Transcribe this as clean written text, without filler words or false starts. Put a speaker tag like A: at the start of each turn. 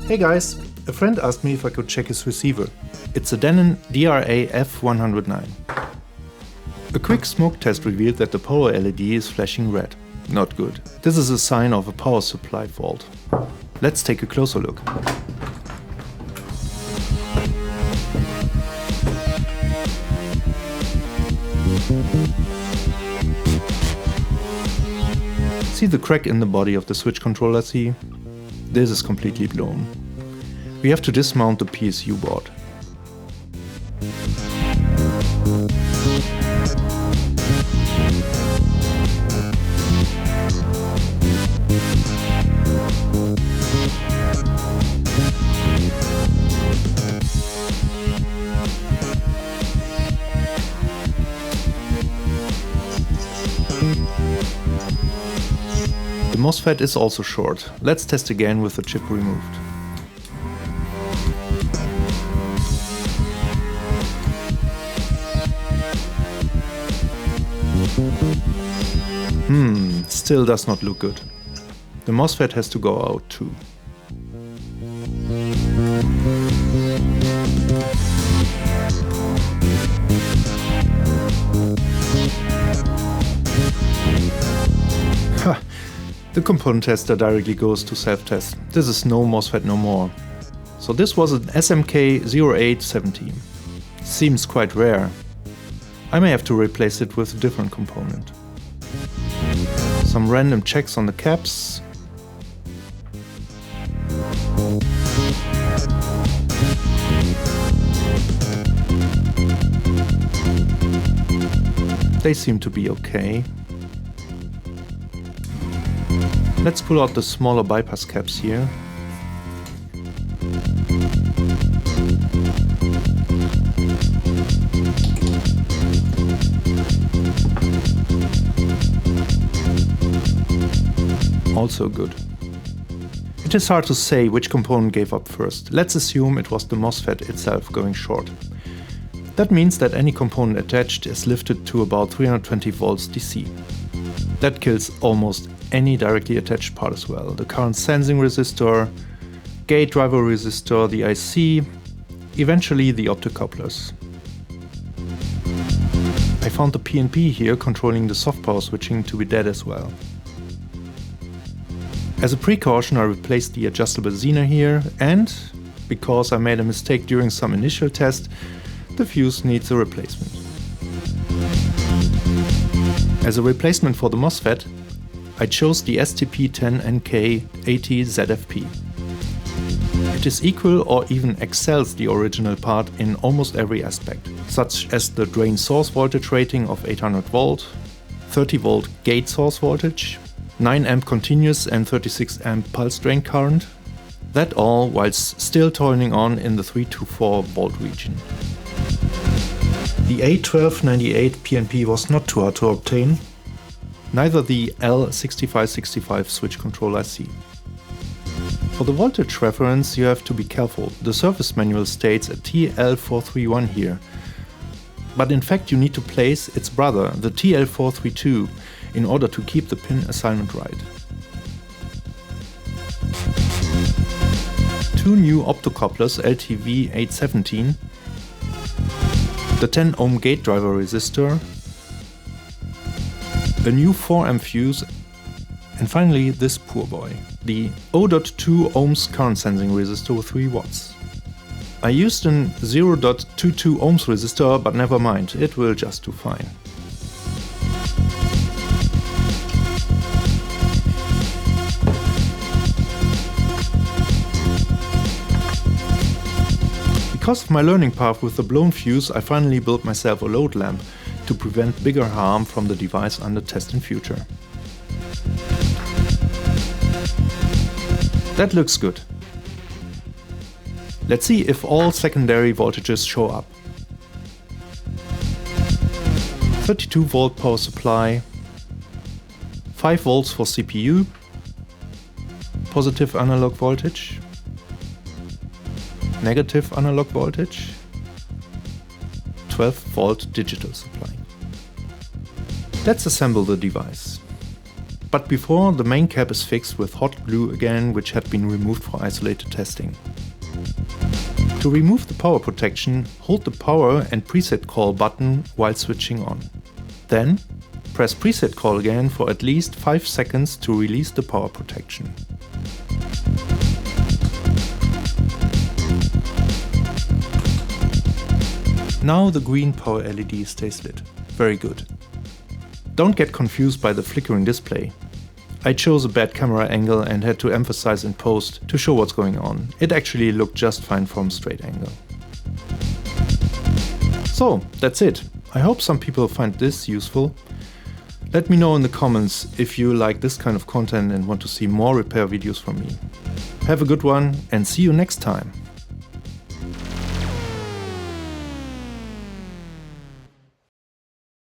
A: Hey guys, a friend asked me if I could check his receiver. It's a Denon DRA F109. A quick smoke test revealed that the power LED is flashing red. Not good. This is a sign of a power supply fault. Let's take a closer look. See the crack in the body of the switch controller C? This is completely blown. We have to dismount the PSU board. The MOSFET is also short. Let's test again with the chip removed. Still does not look good. The MOSFET has to go out too. The component tester directly goes to self-test. This is no MOSFET no more. So this was an SMK 0817. Seems quite rare. I may have to replace it with a different component. Some random checks on the caps. They seem to be okay. Let's pull out the smaller bypass caps here. Also good. It is hard to say which component gave up first. Let's assume it was the MOSFET itself going short. That means that any component attached is lifted to about 320 volts DC. That kills almost any directly attached part as well. The current sensing resistor, gate driver resistor, the IC, eventually the optocouplers. I found the PNP here controlling the soft power switching to be dead as well. As a precaution, I replaced the adjustable Zener here, and because I made a mistake during some initial test, the fuse needs a replacement. As a replacement for the MOSFET, I chose the STP10NK80ZFP. It is equal or even excels the original part in almost every aspect, such as the drain source voltage rating of 800 volt, 30 volt gate source voltage, 9 amp continuous and 36 amp pulse drain current. That all whilst still toiling on in the 3 to 4 volt region. The A1298 PNP was not too hard to obtain, neither the L6565 switch controller IC. For the voltage reference you have to be careful. The service manual states a TL431 here, but in fact you need to place its brother, the TL432, in order to keep the pin assignment right. Two new optocouplers LTV817, the 10 ohm gate driver resistor, a new 4 amp fuse, and finally this poor boy, the 0.2 ohms current sensing resistor with 3 watts. I used an 0.22 ohms resistor, but never mind, it will just do fine. Because of my learning path with the blown fuse, I finally built myself a load lamp to prevent bigger harm from the device under test in future. That looks good. Let's see if all secondary voltages show up. 32 volt power supply, 5 volts for CPU, positive analog voltage, negative analog voltage, 12 volt digital supply. Let's assemble the device. But before, the main cap is fixed with hot glue again, which had been removed for isolated testing. To remove the power protection, hold the power and preset call button while switching on. Then, press preset call again for at least 5 seconds to release the power protection. Now the green power LED stays lit. Very good. Don't get confused by the flickering display. I chose a bad camera angle and had to emphasize in post to show what's going on. It actually looked just fine from straight angle. So, that's it. I hope some people find this useful. Let me know in the comments if you like this kind of content and want to see more repair videos from me. Have a good one and see you next time.